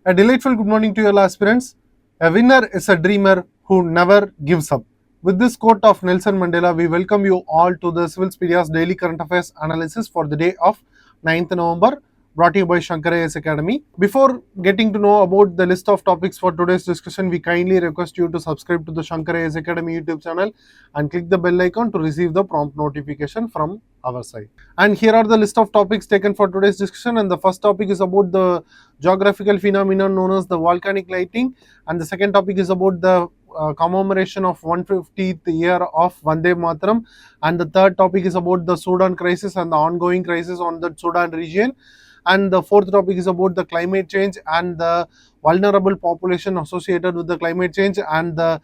A delightful good morning to all aspirants. A winner is a dreamer who never gives up. With this quote of Nelson Mandela, we welcome you all to the Civilspedia's Daily Current Affairs analysis for the day of 9th November, brought to you by Shankar IAS Academy. Before getting to know about the list of topics for today's discussion, we kindly request you to subscribe to the Shankar IAS Academy YouTube channel and click the bell icon to receive the prompt notification from our side. And here are the list of topics taken for today's discussion. And the first topic is about the geographical phenomenon known as the volcanic lightning, and the second topic is about the commemoration of 150th year of Vande Mataram, and the third topic is about the Sudan crisis and the ongoing crisis on the Sudan region, and the fourth topic is about the climate change and the vulnerable population associated with the climate change, and the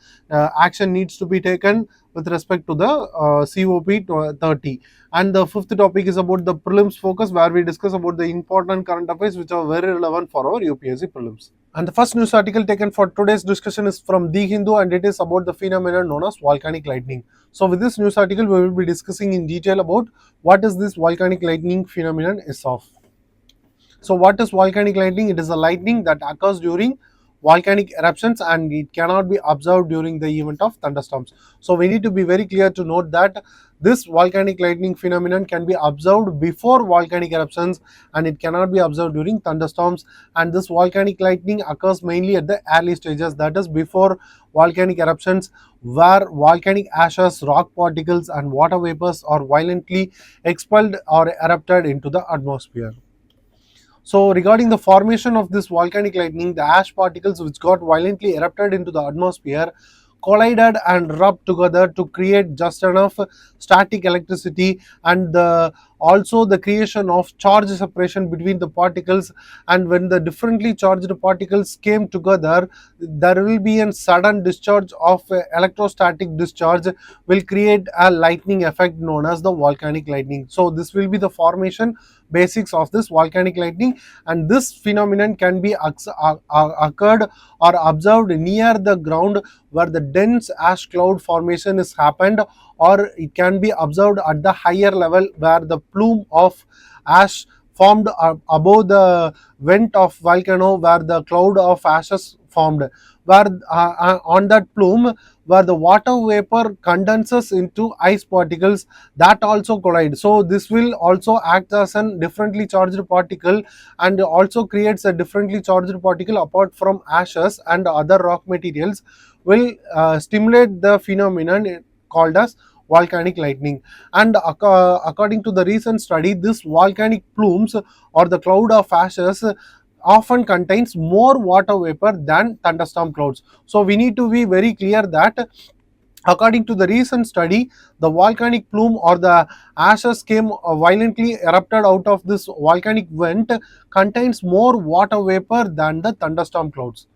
action needs to be taken with respect to the COP30. And the fifth topic is about the prelims focus, where we discuss about the important current affairs which are very relevant for our UPSC prelims. And the first news article taken for today's discussion is from The Hindu, and it is about the phenomenon known as volcanic lightning. So with this news article, we will be discussing in detail about what is this volcanic lightning phenomenon is of. So what is volcanic lightning? It is a lightning that occurs during volcanic eruptions, and it cannot be observed during the event of thunderstorms. So we need to be very clear to note that this volcanic lightning phenomenon can be observed before volcanic eruptions, and it cannot be observed during thunderstorms. And this volcanic lightning occurs mainly at the early stages, that is before volcanic eruptions, where volcanic ashes, rock particles and water vapors are violently expelled or erupted into the atmosphere. So regarding the formation of this volcanic lightning, the ash particles which got violently erupted into the atmosphere collided and rubbed together to create just enough static electricity, and also the creation of charge separation between the particles. And when the differently charged particles came together, there will be a sudden discharge of electrostatic discharge, will create a lightning effect known as the volcanic lightning. So this will be the formation basics of this volcanic lightning, and this phenomenon can be occurred or observed near the ground where the dense ash cloud formation is happened, or it can be observed at the higher level where the plume of ash formed above the vent of volcano, where the cloud of ashes formed, where on that plume where the water vapor condenses into ice particles that also collide. So this will also act as a differently charged particle, and also creates a differently charged particle apart from ashes and other rock materials, will stimulate the phenomenon called as volcanic lightning. And according to the recent study, this volcanic plumes or the cloud of ashes often contains more water vapor than thunderstorm clouds. So we need to be very clear that according to the recent study, the volcanic plume or the ashes came violently erupted out of this volcanic vent contains more water vapor than the thunderstorm clouds.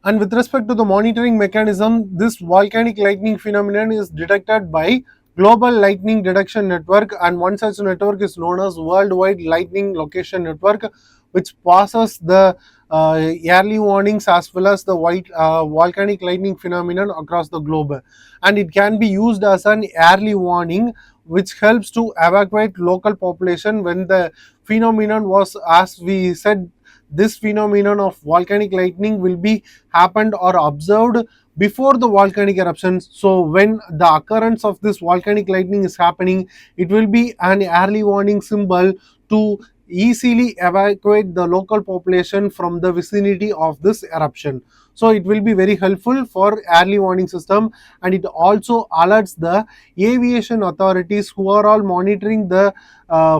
And with respect to the monitoring mechanism, this volcanic lightning phenomenon is detected by Global Lightning Detection Network, and one such network is known as Worldwide Lightning Location Network, which passes the early warnings as well as the volcanic lightning phenomenon across the globe. And it can be used as an early warning, which helps to evacuate local population when the phenomenon was, as we said, this phenomenon of volcanic lightning will be happened or observed before the volcanic eruptions. So when the occurrence of this volcanic lightning is happening, it will be an early warning symbol to easily evacuate the local population from the vicinity of this eruption. So it will be very helpful for early warning system, and it also alerts the aviation authorities who are all monitoring the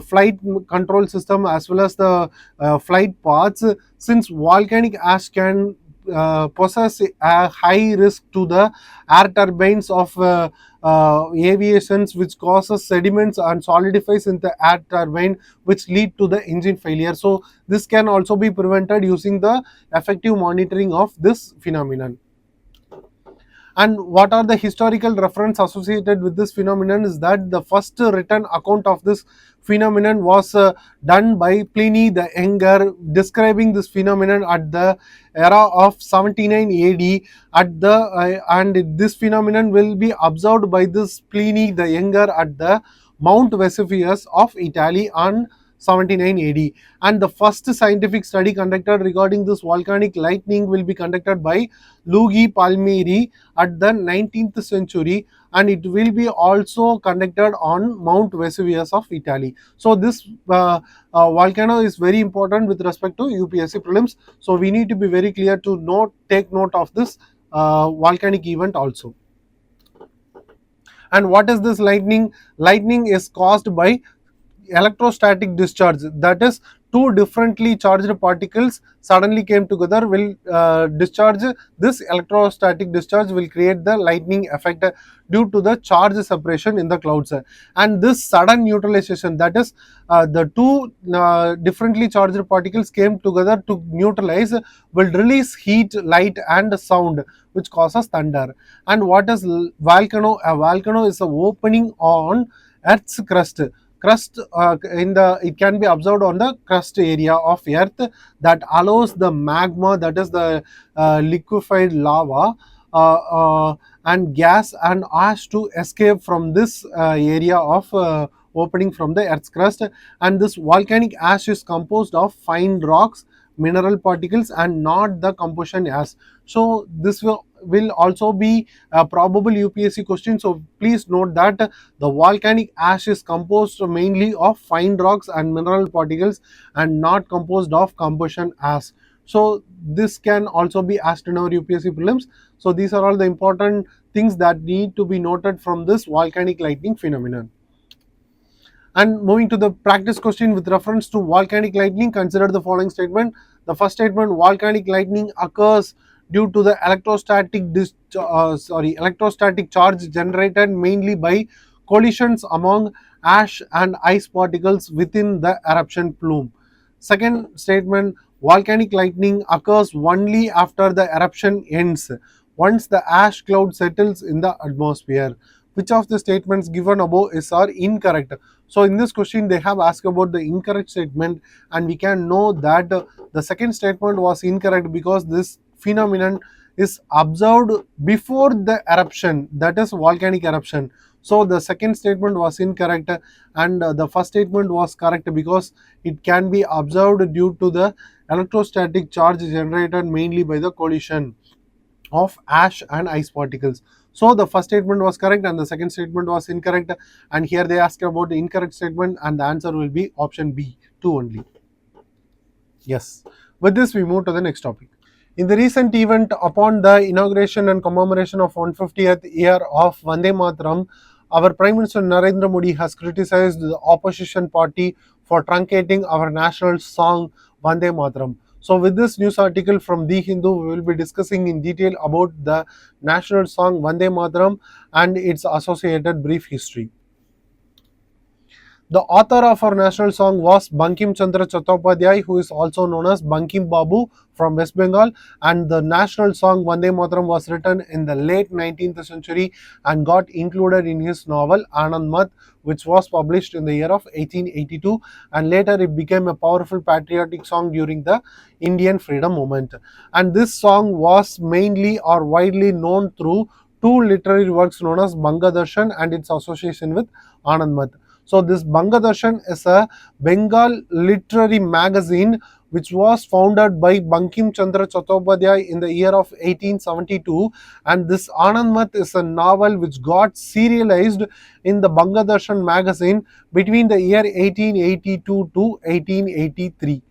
flight control system as well as the flight paths, since volcanic ash can possess a high risk to the air turbines of aviations, which causes sediments and solidifies in the air turbine, which lead to the engine failure. So this can also be prevented using the effective monitoring of this phenomenon. And what are the historical reference associated with this phenomenon is that the first written account of this phenomenon was done by Pliny the Younger, describing this phenomenon at the era of 79 AD at the and this phenomenon will be observed by this Pliny the Younger at the Mount Vesuvius of Italy on 79 AD. And the first scientific study conducted regarding this volcanic lightning will be conducted by Luigi Palmieri at the 19th century, and it will be also conducted on Mount Vesuvius of Italy. So this volcano is very important with respect to UPSC prelims. So we need to be very clear to take note of this volcanic event also. And what is this lightning? Lightning is caused by electrostatic discharge, that is, two differently charged particles suddenly came together will discharge. This electrostatic discharge will create the lightning effect due to the charge separation in the clouds. And this sudden neutralization, that is, the two differently charged particles came together to neutralize, will release heat, light and sound, which causes thunder. And what is volcano? A volcano is an opening on Earth's crust it can be observed on the crust area of Earth, that allows the magma, that is the liquefied lava, and gas and ash to escape from this area of opening from the Earth's crust. And this volcanic ash is composed of fine rocks, mineral particles, and not the combustion ash. So this will also be a probable UPSC question. So please note that the volcanic ash is composed mainly of fine rocks and mineral particles and not composed of combustion ash. So this can also be asked in our UPSC prelims. So these are all the important things that need to be noted from this volcanic lightning phenomenon. And moving to the practice question with reference to volcanic lightning, consider the following statement. The first statement: volcanic lightning occurs due to the electrostatic charge generated mainly by collisions among ash and ice particles within the eruption plume. Second statement: volcanic lightning occurs only after the eruption ends, once the ash cloud settles in the atmosphere. Which of the statements given above are incorrect? So in this question they have asked about the incorrect statement, and we can know that the second statement was incorrect because this phenomenon is observed before the eruption, that is volcanic eruption. So the second statement was incorrect, and the first statement was correct because it can be observed due to the electrostatic charge generated mainly by the collision of ash and ice particles. So the first statement was correct and the second statement was incorrect, and here they ask about the incorrect statement, and the answer will be option B, 2 only. Yes. With this we move to the next topic. In the recent event upon the inauguration and commemoration of 150th year of Vande Mataram, our Prime Minister Narendra Modi has criticized the opposition party for truncating our national song Vande Mataram. So with this news article from The Hindu, we will be discussing in detail about the national song Vande Mataram and its associated brief history. The author of our national song was Bankim Chandra Chattopadhyay, who is also known as Bankim Babu from West Bengal, and the national song Vande Mataram was written in the late 19th century and got included in his novel Anand Mat, which was published in the year of 1882, and later it became a powerful patriotic song during the Indian freedom movement. And this song was mainly or widely known through two literary works known as Banga Darshan and its association with Anand Mat. So this Banga Darshan is a Bengal literary magazine which was founded by Bankim Chandra Chattopadhyay in the year of 1872, and this Anand Mat is a novel which got serialized in the Banga Darshan magazine between the year 1882 to 1883.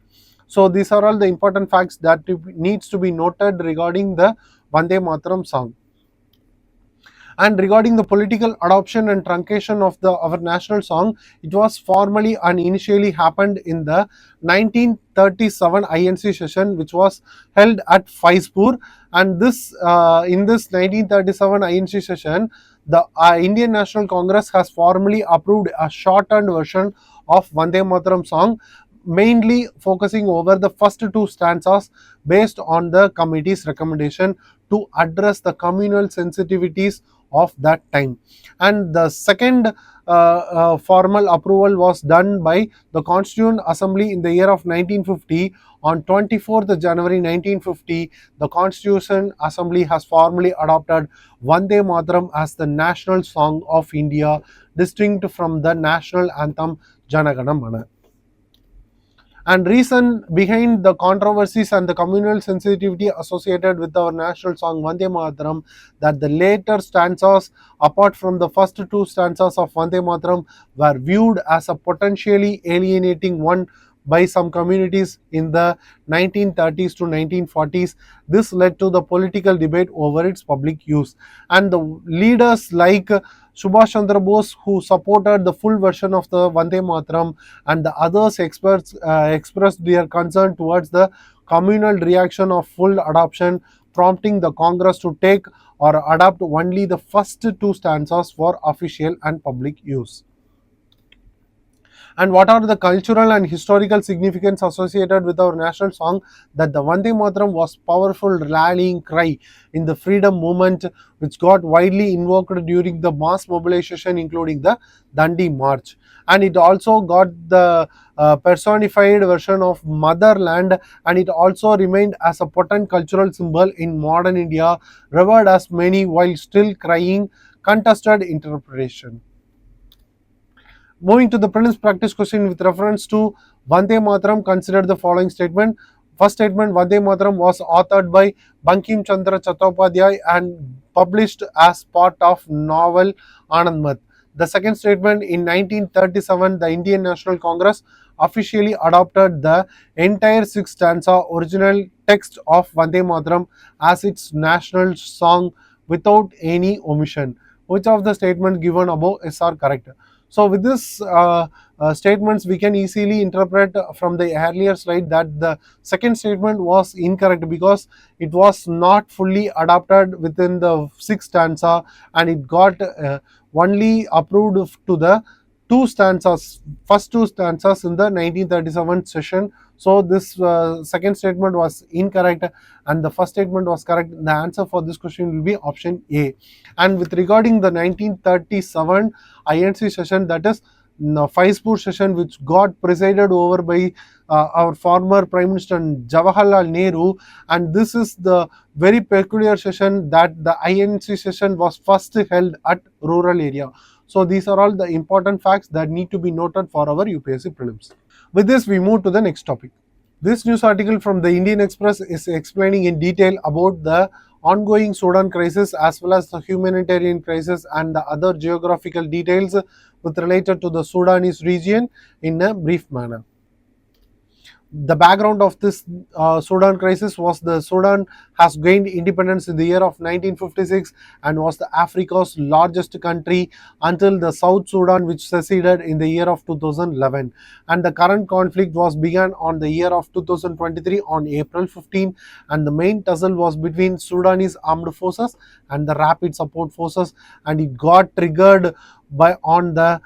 So these are all the important facts that needs to be noted regarding the Vande Mataram song. And regarding the political adoption and truncation of our national song, it was formally and initially happened in the 1937 INC session, which was held at Faizpur. And this in this 1937 INC session, the Indian National Congress has formally approved a shortened version of Vande Mataram song, mainly focusing over the first two stanzas based on the committee's recommendation to address the communal sensitivities of that time. And the second formal approval was done by the Constituent Assembly in the year of 1950. On 24th January 1950, the Constitution Assembly has formally adopted Vande Mataram as the national song of India, distinct from the national anthem Jana Gana Mana. And reason behind the controversies and the communal sensitivity associated with our national song Vande Mataram, that the later stanzas, apart from the first two stanzas of Vande Mataram, were viewed as a potentially alienating one by some communities in the 1930s to 1940s. This led to the political debate over its public use. And the leaders like Subhash Chandra Bose, who supported the full version of the Vande Mataram, and the others experts expressed their concern towards the communal reaction of full adoption, prompting the Congress to take or adopt only the first two stanzas for official and public use. And what are the cultural and historical significance associated with our national song? That the Vande Mataram was powerful rallying cry in the freedom movement, which got widely invoked during the mass mobilization, including the Dandi March. And it also got the personified version of motherland, and it also remained as a potent cultural symbol in modern India, revered as many while still crying contested interpretation. Moving to the prelims practice question with reference to Vande Mataram, consider the following statement. First statement, Vande Mataram was authored by Bankim Chandra Chattopadhyay and published as part of novel Anand Mat. The second statement, in 1937, the Indian National Congress officially adopted the entire six stanza original text of Vande Mataram as its national song without any omission. Which of the statements given above is are correct? So with this statements, we can easily interpret from the earlier slide that the second statement was incorrect because it was not fully adapted within the sixth stanza, and it got only approved to the two stanzas, first two stanzas in the 1937 session. So this second statement was incorrect and the first statement was correct. The answer for this question will be option A. And with regarding the 1937 INC session, that is Faizpur session, which got presided over by our former Prime Minister Jawaharlal Nehru, and this is the very peculiar session that the INC session was first held at rural area. So these are all the important facts that need to be noted for our UPSC prelims. With this, we move to the next topic. This news article from the Indian Express is explaining in detail about the ongoing Sudan crisis as well as the humanitarian crisis and the other geographical details with related to the Sudanese region in a brief manner. The background of this Sudan crisis was the Sudan has gained independence in the year of 1956 and was the Africa's largest country until the South Sudan, which seceded in the year of 2011. And the current conflict was began on the year of 2023 on April 15, and the main tussle was between Sudanese armed forces and the Rapid Support Forces, and it got triggered by on the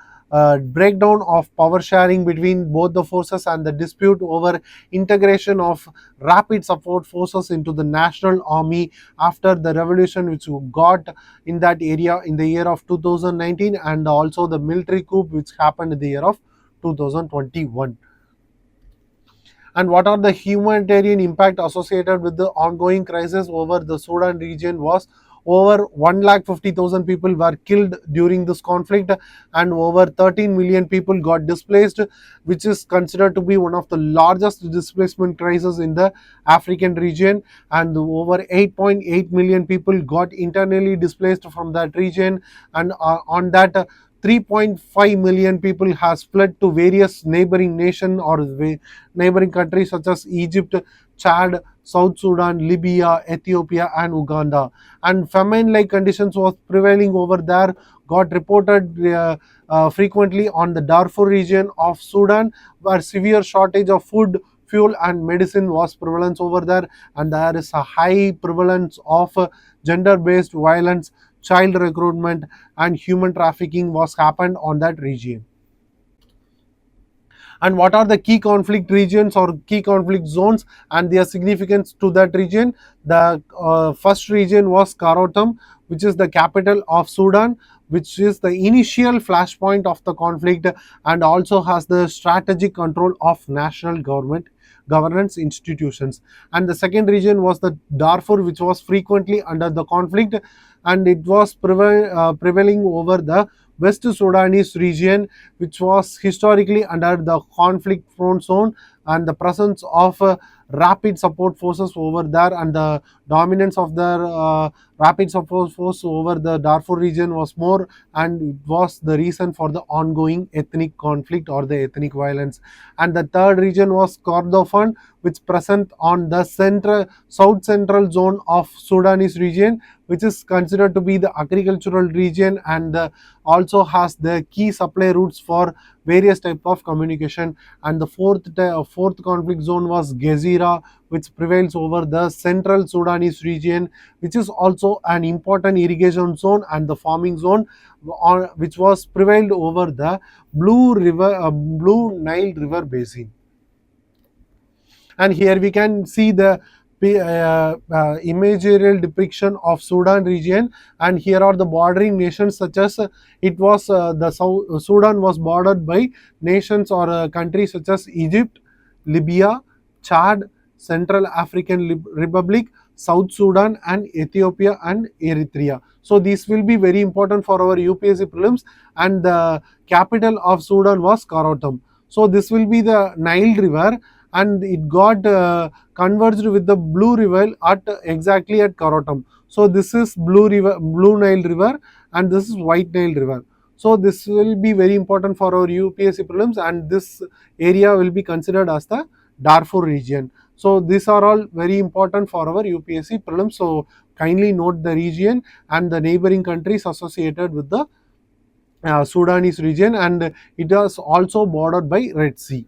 breakdown of power sharing between both the forces and the dispute over integration of rapid support forces into the national army after the revolution which got in that area in the year of 2019, and also the military coup which happened in the year of 2021. And what are the humanitarian impact associated with the ongoing crisis over the Sudan region was over 1,50,000 people were killed during this conflict and over 13 million people got displaced, which is considered to be one of the largest displacement crises in the African region, and over 8.8 million people got internally displaced from that region, and on that 3.5 million people has fled to various neighboring nation or neighboring countries such as Egypt, Chad, South Sudan, Libya, Ethiopia and Uganda. And famine-like conditions was prevailing over there, got reported frequently on the Darfur region of Sudan, where severe shortage of food, fuel and medicine was prevalent over there, and there is a high prevalence of gender-based violence, child recruitment and human trafficking was happened on that region. And what are the key conflict regions or key conflict zones and their significance to that region? The first region was Khartoum, which is the capital of Sudan, which is the initial flashpoint of the conflict and also has the strategic control of national governance institutions. And the second region was the Darfur, which was frequently under the conflict, and it was prevailing over the West Sudanese region, which was historically under the conflict prone zone, and the presence of rapid support forces over there, and the dominance of the rapid support force over the Darfur region was more, and it was the reason for the ongoing ethnic conflict or the ethnic violence. And the third region was Kordofan, which present on the south central zone of Sudanese region, which is considered to be the agricultural region, and also has the key supply routes for various type of communication. And the fourth conflict zone was Gezira, which prevails over the central Sudanese region, which is also an important irrigation zone and the farming zone, which was prevailed over the Blue Nile River basin. And here we can see the imagery depiction of Sudan region, and here are the bordering nations, such as it was Sudan was bordered by nations or countries such as Egypt, Libya, Chad, Central African Republic, South Sudan, and Ethiopia and Eritrea. So this will be very important for our UPSC prelims, and the capital of Sudan was Khartoum. So this will be the Nile River, and it got converged with the Blue River at exactly at Khartoum. So this is Blue Nile River, and this is White Nile River. So this will be very important for our UPSC prelims, and this area will be considered as the Darfur region. So these are all very important for our UPSC prelims. So kindly note the region and the neighboring countries associated with the Sudanese region, and it is also bordered by Red Sea.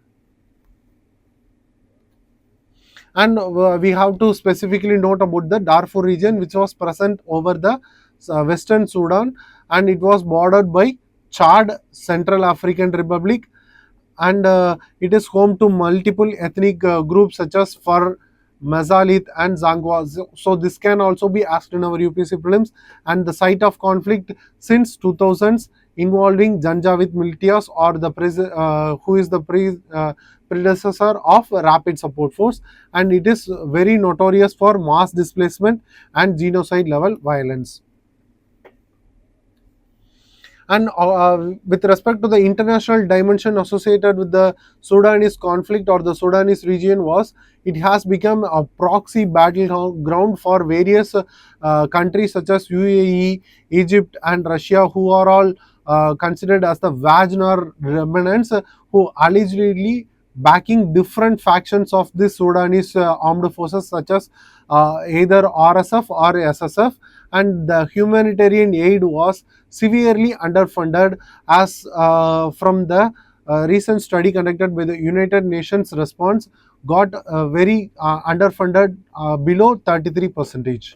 And we have to specifically note about the Darfur region, which was present over the western Sudan, and it was bordered by Chad, Central African Republic, and it is home to multiple ethnic groups such as Fur, Mazalit, and Zangwa. So this can also be asked in our UPSC prelims. And the site of conflict since 2000s involving Janjaweed militias, or the who is the predecessor of Rapid Support Force, and it is very notorious for mass displacement and genocide level violence. And with respect to the international dimension associated with the Sudanese conflict or the Sudanese region, was it has become a proxy battleground for various countries such as UAE, Egypt, and Russia, who are all considered as the Wagner remnants, who allegedly backing different factions of the Sudanese armed forces, such as either RSF or SSF, and the humanitarian aid was severely underfunded, as from the recent study conducted by the United Nations response got very underfunded, below 33%.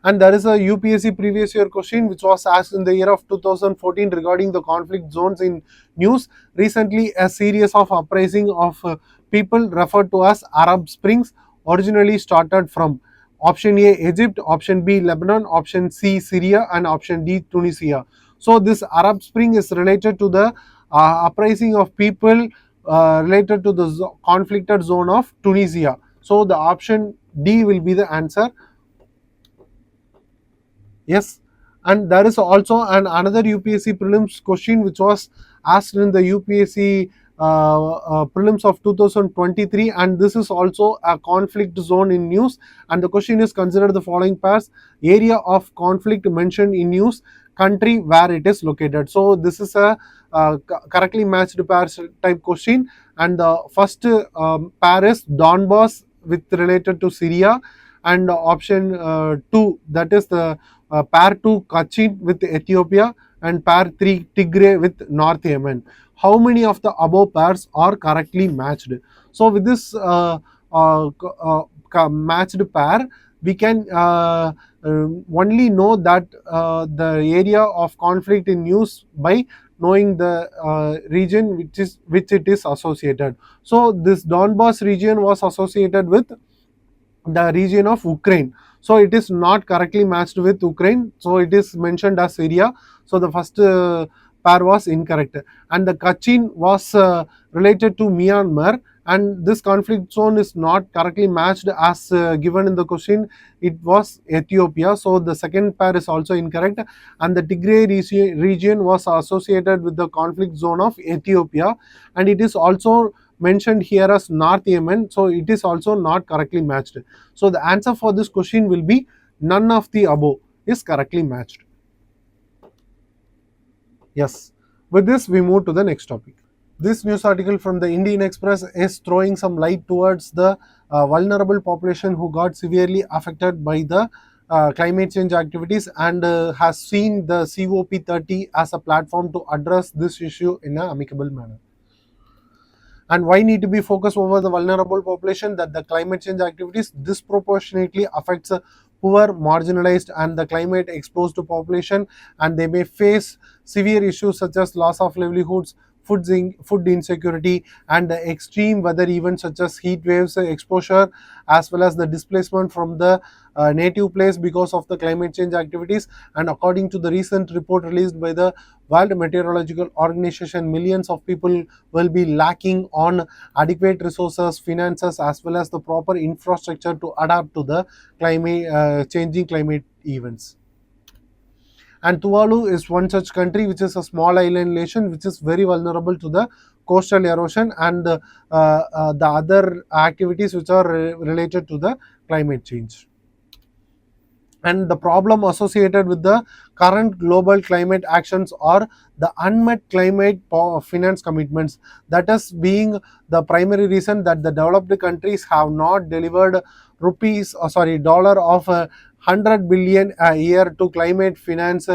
And there is a UPSC previous year question which was asked in the year of 2014 regarding the conflict zones in news. Recently, a series of uprising of people referred to as Arab Springs originally started from option A Egypt, option B Lebanon, option C Syria, and option D Tunisia. So this Arab Spring is related to the uprising of people related to the conflicted zone of Tunisia. So the option D will be the answer. Yes, and there is also another UPSC prelims question which was asked in the UPSC prelims of 2023, and this is also a conflict zone in news. And the question is, consider the following pairs: area of conflict mentioned in news, country where it is located. So this is a correctly matched pair type question, and the first pair is Donbass with related to Syria, and option 2, that is the pair 2 Kachin with Ethiopia, and pair 3 Tigray with North Yemen. How many of the above pairs are correctly matched? So with this matched pair, we can only know that the area of conflict in news by knowing the region which it is associated. So this Donbass region was associated with the region of Ukraine. So it is not correctly matched with Ukraine. So it is mentioned as Syria. So the first pair was incorrect. And the Kachin was related to Myanmar. And this conflict zone is not correctly matched as given in the question. It was Ethiopia. So the second pair is also incorrect. And the Tigray region was associated with the conflict zone of Ethiopia. And it is also mentioned here as North Yemen, so it is also not correctly matched. So the answer for this question will be none of the above is correctly matched. Yes. With this, we move to the next topic. This news article from the Indian Express is throwing some light towards the vulnerable population who got severely affected by the climate change activities, and has seen the COP30 as a platform to address this issue in an amicable manner. And why need to be focused over the vulnerable population? That the climate change activities disproportionately affects poor, marginalized, and the climate exposed population, and they may face severe issues such as loss of livelihoods, food insecurity, and the extreme weather events such as heat waves exposure, as well as the displacement from the native place because of the climate change activities. And according to the recent report released by the World Meteorological Organization, millions of people will be lacking on adequate resources, finances, as well as the proper infrastructure to adapt to the changing climate events. And Tuvalu is one such country, which is a small island nation which is very vulnerable to the coastal erosion and the other activities which are related to the climate change. And the problem associated with the current global climate actions are the unmet climate finance commitments, that is being the primary reason that the developed countries have not delivered dollar of 100 billion a year to climate finance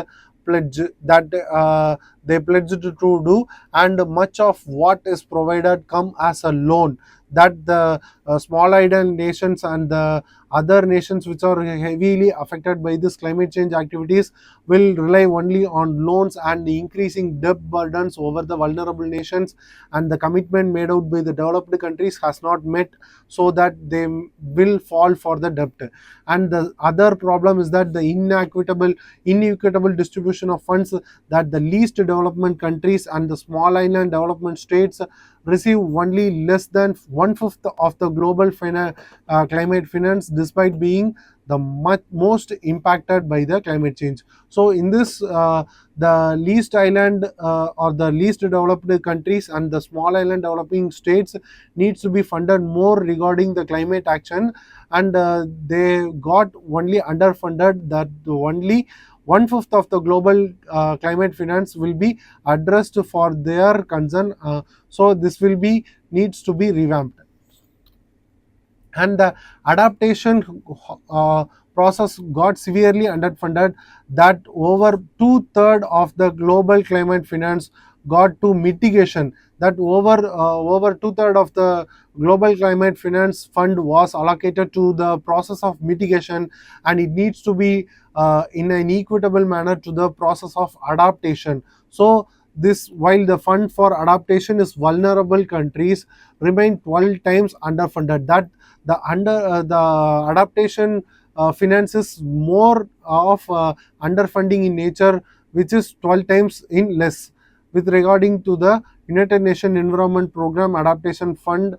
pledge that they pledged to do, and much of what is provided come as a loan that the small island nations and the other nations which are heavily affected by this climate change activities will rely only on loans and increasing debt burdens over the vulnerable nations, and the commitment made out by the developed countries has not met, so that they will fall for the debt. And the other problem is that the inequitable distribution of funds, that the least development countries and the small island development states receive only less than 1/5 of the global climate finance, despite being the most impacted by the climate change. So in this, the least island or the least developed countries and the small island developing states needs to be funded more regarding the climate action, and they got only underfunded, that only 1/5 of the global climate finance will be addressed for their concern. So this will be needs to be revamped. And the adaptation process got severely underfunded, that over 2/3 of the global climate finance got to mitigation, that over 2/3 of the global climate finance fund was allocated to the process of mitigation, and it needs to be in an equitable manner to the process of adaptation. So this, while the fund for adaptation is vulnerable countries remain 12 times underfunded, that the adaptation finances more of underfunding in nature, which is 12 times in less. With regarding to the United Nations Environment Program Adaptation Fund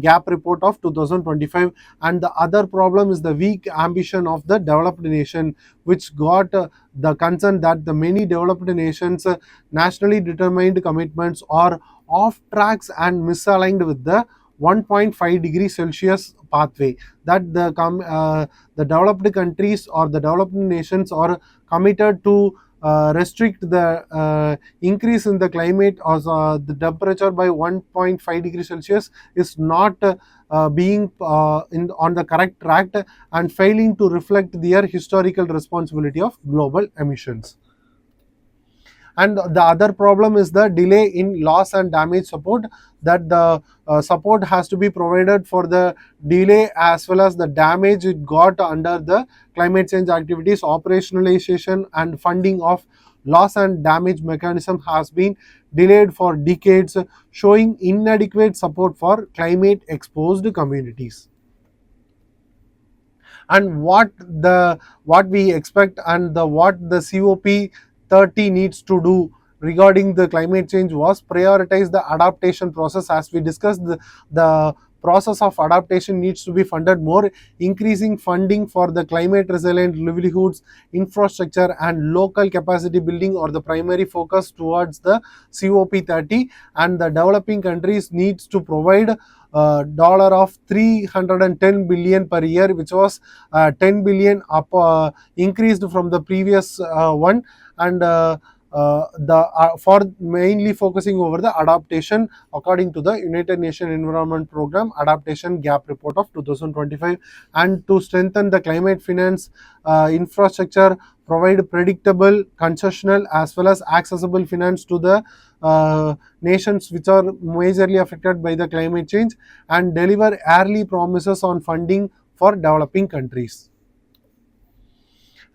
gap report of 2025, and the other problem is the weak ambition of the developed nation, which got the concern that the many developed nations nationally determined commitments are off tracks and misaligned with the 1.5 degrees Celsius pathway, that the developed countries or the developed nations are committed to restrict the increase in the climate or the temperature by 1.5 degrees Celsius is not being on the correct track and failing to reflect their historical responsibility of global emissions. And the other problem is the delay in loss and damage support, that the support has to be provided for the delay as well as the damage it got under the climate change activities. Operationalization and funding of loss and damage mechanism has been delayed for decades, showing inadequate support for climate exposed communities. And what we expect and what the COP30 needs to do regarding the climate change was prioritize the adaptation process. As we discussed, the process of adaptation needs to be funded more. Increasing funding for the climate resilient livelihoods, infrastructure and local capacity building are the primary focus towards the COP30, and the developing countries needs to provide dollar of 310 billion per year, which was 10 billion up increased from the previous one, and the for mainly focusing over the adaptation according to the United Nations Environment Program Adaptation Gap Report of 2025, and to strengthen the climate finance infrastructure, provide predictable, concessional as well as accessible finance to the nations which are majorly affected by the climate change, and deliver early promises on funding for developing countries.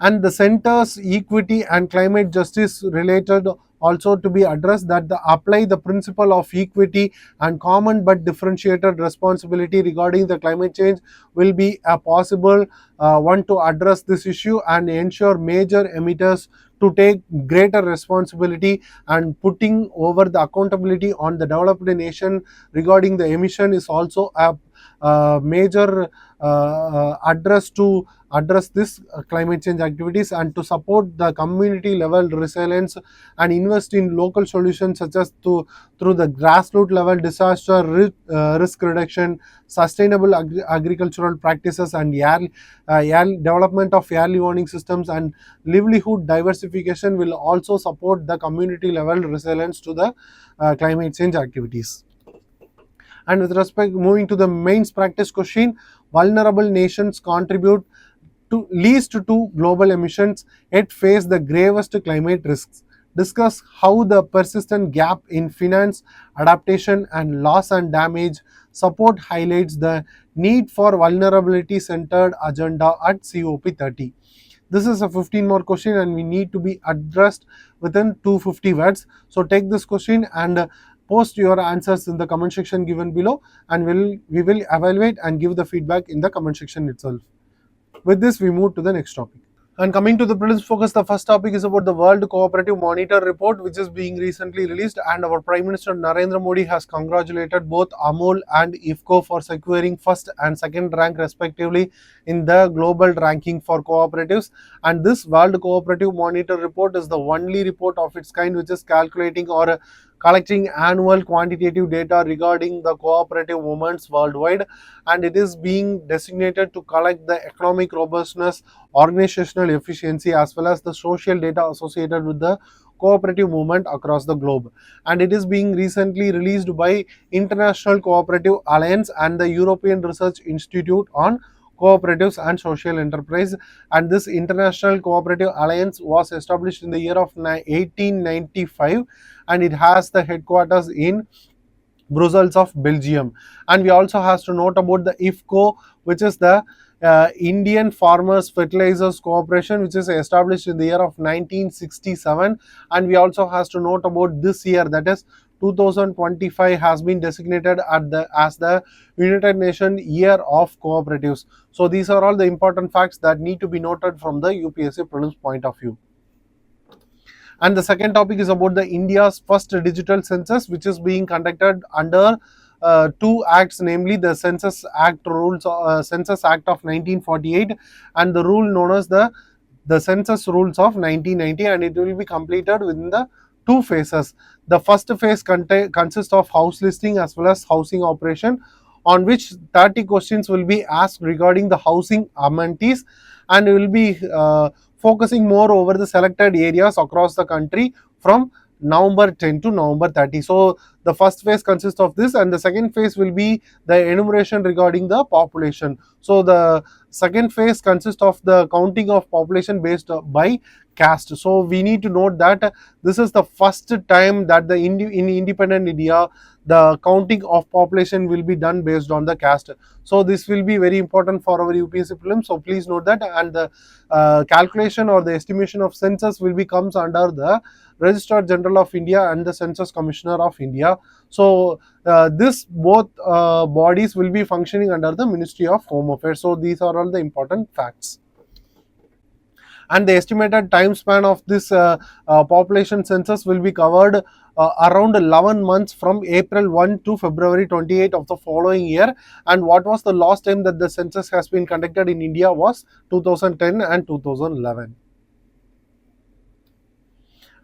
And the center's equity and climate justice related also to be addressed, that the apply the principle of equity and common but differentiated responsibility regarding the climate change will be a possible one to address this issue and ensure major emitters to take greater responsibility, and putting over the accountability on the developed nation regarding the emission is also a major address to address this climate change activities, and to support the community level resilience and invest in local solutions such as through the grassroots level disaster risk reduction, sustainable agricultural practices, and development of early warning systems and livelihood diversification will also support the community level resilience to the climate change activities. And with respect, moving to the mains practice question, vulnerable nations contribute to least to global emissions yet face the gravest climate risks. Discuss how the persistent gap in finance, adaptation, and loss and damage support highlights the need for vulnerability centered agenda at COP30. This is a 15 more question and we need to be addressed within 250 words. So take this question and post your answers in the comment section given below, and we will evaluate and give the feedback in the comment section itself. With this, we move to the next topic. And coming to the Prelims Focus, the first topic is about the World Cooperative Monitor Report, which is being recently released, and our Prime Minister Narendra Modi has congratulated both Amul and IFFCO for securing first and second rank respectively in the global ranking for cooperatives. And this World Cooperative Monitor Report is the only report of its kind which is calculating or collecting annual quantitative data regarding the cooperative movements worldwide, and it is being designated to collect the economic robustness, organizational efficiency as well as the social data associated with the cooperative movement across the globe. And it is being recently released by International Cooperative Alliance and the European Research Institute on Cooperatives and Social Enterprise. And this International Cooperative Alliance was established in the year of 1895, and it has the headquarters in Brussels of Belgium. And we also has to note about the IFFCO, which is the Indian Farmers Fertilizers Corporation, which is established in the year of 1967. And we also has to note about this year, that is 2025, has been designated as the United Nations Year of Cooperatives. So these are all the important facts that need to be noted from the UPSC Prelims point of view. And the second topic is about the India's first digital census, which is being conducted under two acts, namely the Census Act rules, Census Act of 1948, and the rule known as the Census Rules of 1990, and it will be completed within the two phases. The first phase consists of house listing as well as housing operation, on which 30 questions will be asked regarding the housing amenities, and will be focusing more over the selected areas across the country from November 10 to November 30. So the first phase consists of this, and the second phase will be the enumeration regarding the population. So the second phase consists of the counting of population based by caste. So we need to note that this is the first time that in independent India the counting of population will be done based on the caste. So this will be very important for our UPSC prelims. So please note that, and the calculation or the estimation of census will be comes under the Registrar General of India and the Census Commissioner of India. So this both bodies will be functioning under the Ministry of Home Affairs. So these are all the important facts. and the estimated time span of this population census will be covered around 11 months from April 1 to February 28 of the following year. And what was the last time that the census has been conducted in India was 2010 and 2011.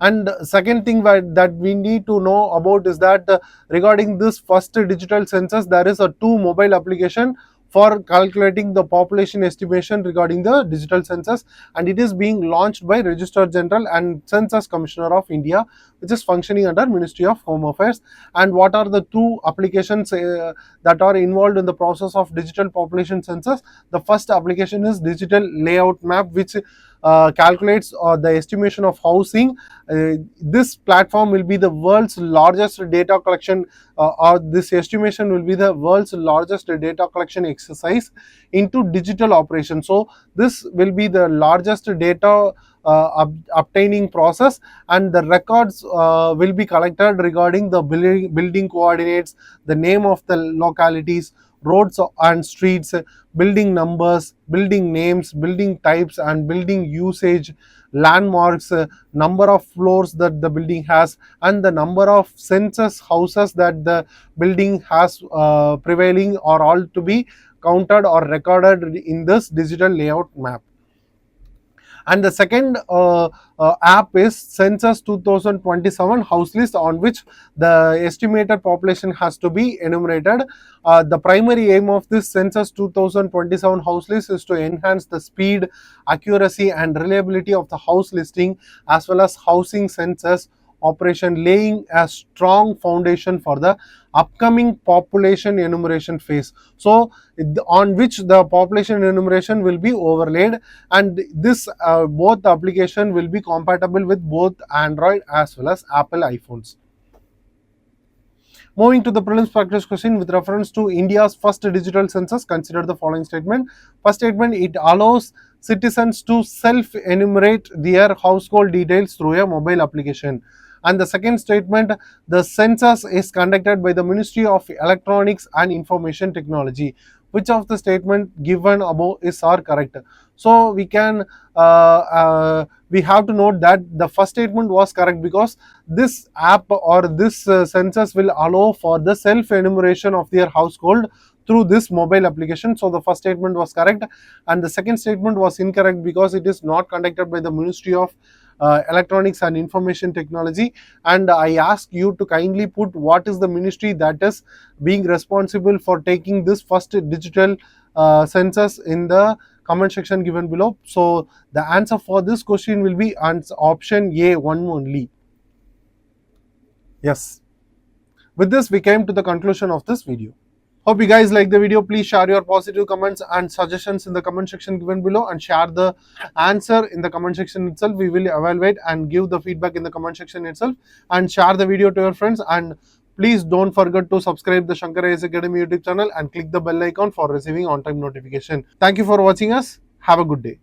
And second thing that we need to know about is that regarding this first digital census, there is a two mobile application for calculating the population estimation regarding the digital census, and it is being launched by Registrar General and Census Commissioner of India, which is functioning under Ministry of Home Affairs. And what are the two applications that are involved in the process of digital population census? The first application is Digital Layout Map, which calculates the estimation of housing. This platform will be the world's largest data collection, or this estimation will be the world's largest data collection exercise into digital operations. So this will be the largest data obtaining process, and the records will be collected regarding the building coordinates, the name of the localities, roads and streets, building numbers, building names, building types, and building usage, landmarks, number of floors that the building has, and the number of census houses that the building has prevailing are all to be counted or recorded in this digital layout map. And the second app is Census 2027 House List, on which the estimated population has to be enumerated. The primary aim of this Census 2027 House List is to enhance the speed, accuracy, and reliability of the house listing as well as housing census operation, laying a strong foundation for the upcoming population enumeration phase. So on which the population enumeration will be overlaid, and this both application will be compatible with both Android as well as Apple iPhones. Moving to the prelims practice question with reference to India's first digital census, consider the following statement. First statement, it allows citizens to self-enumerate their household details through a mobile application. And the second statement, the census is conducted by the Ministry of Electronics and Information Technology. Which of the statement given above is are correct? So we can we have to note that the first statement was correct, because this app or this census will allow for the self enumeration of their household through this mobile application. So the first statement was correct, and the second statement was incorrect because it is not conducted by the Ministry of Electronics and Information Technology. And I ask you to kindly put what is the ministry that is being responsible for taking this first digital census in the comment section given below. So the answer for this question will be option A, one only. Yes. With this, we came to the conclusion of this video. Hope you guys like the video. Please share your positive comments and suggestions in the comment section given below, and share the answer in the comment section itself. We will evaluate and give the feedback in the comment section itself, and share the video to your friends. And please don't forget to subscribe the Shankar IAS Academy YouTube channel and click the bell icon for receiving on-time notification. Thank you for watching us. Have a good day.